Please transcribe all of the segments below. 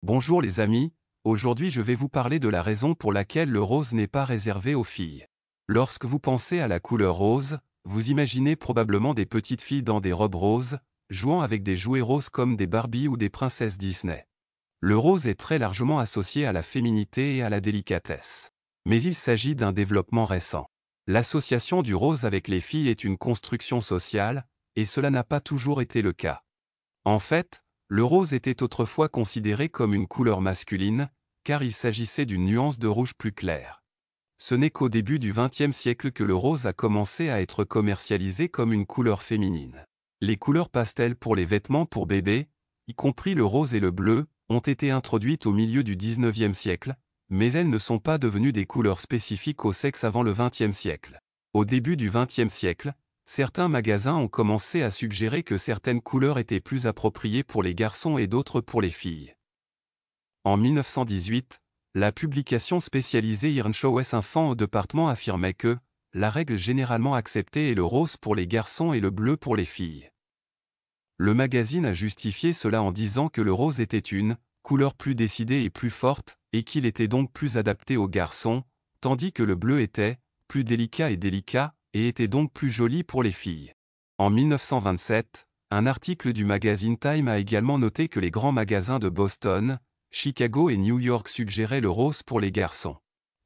Bonjour les amis, aujourd'hui je vais vous parler de la raison pour laquelle le rose n'est pas réservé aux filles. Lorsque vous pensez à la couleur rose, vous imaginez probablement des petites filles dans des robes roses, jouant avec des jouets roses comme des Barbie ou des princesses Disney. Le rose est très largement associé à la féminité et à la délicatesse. Mais il s'agit d'un développement récent. L'association du rose avec les filles est une construction sociale, et cela n'a pas toujours été le cas. En fait, le rose était autrefois considéré comme une couleur masculine, car il s'agissait d'une nuance de rouge plus claire. Ce n'est qu'au début du XXe siècle que le rose a commencé à être commercialisé comme une couleur féminine. Les couleurs pastel pour les vêtements pour bébés, y compris le rose et le bleu, ont été introduites au milieu du XIXe siècle, mais elles ne sont pas devenues des couleurs spécifiques au sexe avant le XXe siècle. Au début du XXe siècle, certains magasins ont commencé à suggérer que certaines couleurs étaient plus appropriées pour les garçons et d'autres pour les filles. En 1918, la publication spécialisée Earnshaw Enfants au département affirmait que la règle généralement acceptée est le rose pour les garçons et le bleu pour les filles. Le magazine a justifié cela en disant que le rose était une couleur plus décidée et plus forte, et qu'il était donc plus adapté aux garçons, tandis que le bleu était plus délicat et était donc plus joli pour les filles. En 1927, un article du magazine Time a également noté que les grands magasins de Boston, Chicago et New York suggéraient le rose pour les garçons.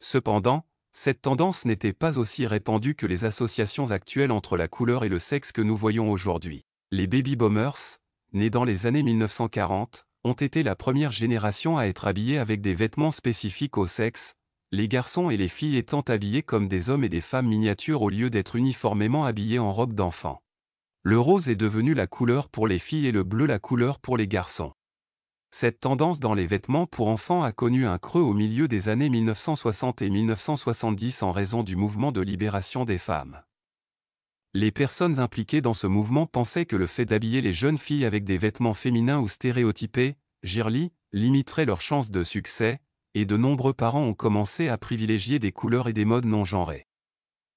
Cependant, cette tendance n'était pas aussi répandue que les associations actuelles entre la couleur et le sexe que nous voyons aujourd'hui. Les baby boomers, nés dans les années 1940, ont été la première génération à être habillés avec des vêtements spécifiques au sexe, les garçons et les filles étant habillés comme des hommes et des femmes miniatures au lieu d'être uniformément habillés en robe d'enfant. Le rose est devenu la couleur pour les filles et le bleu la couleur pour les garçons. Cette tendance dans les vêtements pour enfants a connu un creux au milieu des années 1960 et 1970 en raison du mouvement de libération des femmes. Les personnes impliquées dans ce mouvement pensaient que le fait d'habiller les jeunes filles avec des vêtements féminins ou stéréotypés, girly, limiterait leurs chances de succès, et de nombreux parents ont commencé à privilégier des couleurs et des modes non genrés.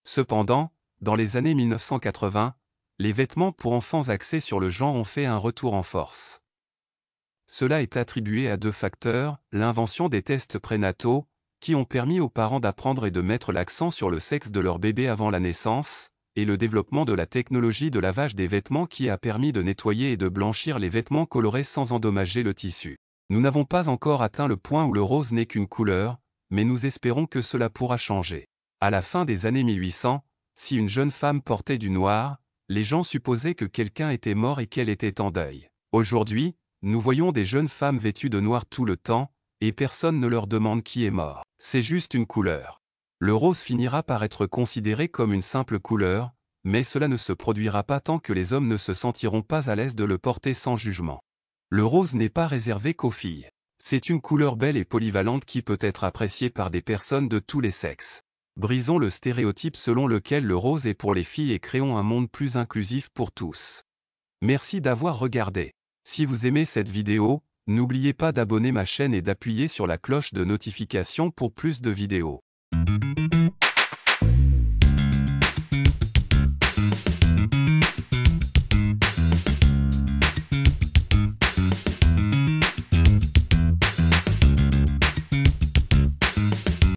Cependant, dans les années 1980, les vêtements pour enfants axés sur le genre ont fait un retour en force. Cela est attribué à deux facteurs, l'invention des tests prénataux, qui ont permis aux parents d'apprendre et de mettre l'accent sur le sexe de leur bébé avant la naissance, et le développement de la technologie de lavage des vêtements qui a permis de nettoyer et de blanchir les vêtements colorés sans endommager le tissu. Nous n'avons pas encore atteint le point où le rose n'est qu'une couleur, mais nous espérons que cela pourra changer. À la fin des années 1800, si une jeune femme portait du noir, les gens supposaient que quelqu'un était mort et qu'elle était en deuil. Aujourd'hui, nous voyons des jeunes femmes vêtues de noir tout le temps, et personne ne leur demande qui est mort. C'est juste une couleur. Le rose finira par être considéré comme une simple couleur, mais cela ne se produira pas tant que les hommes ne se sentiront pas à l'aise de le porter sans jugement. Le rose n'est pas réservé qu'aux filles. C'est une couleur belle et polyvalente qui peut être appréciée par des personnes de tous les sexes. Brisons le stéréotype selon lequel le rose est pour les filles et créons un monde plus inclusif pour tous. Merci d'avoir regardé. Si vous aimez cette vidéo, n'oubliez pas d'abonner ma chaîne et d'appuyer sur la cloche de notification pour plus de vidéos.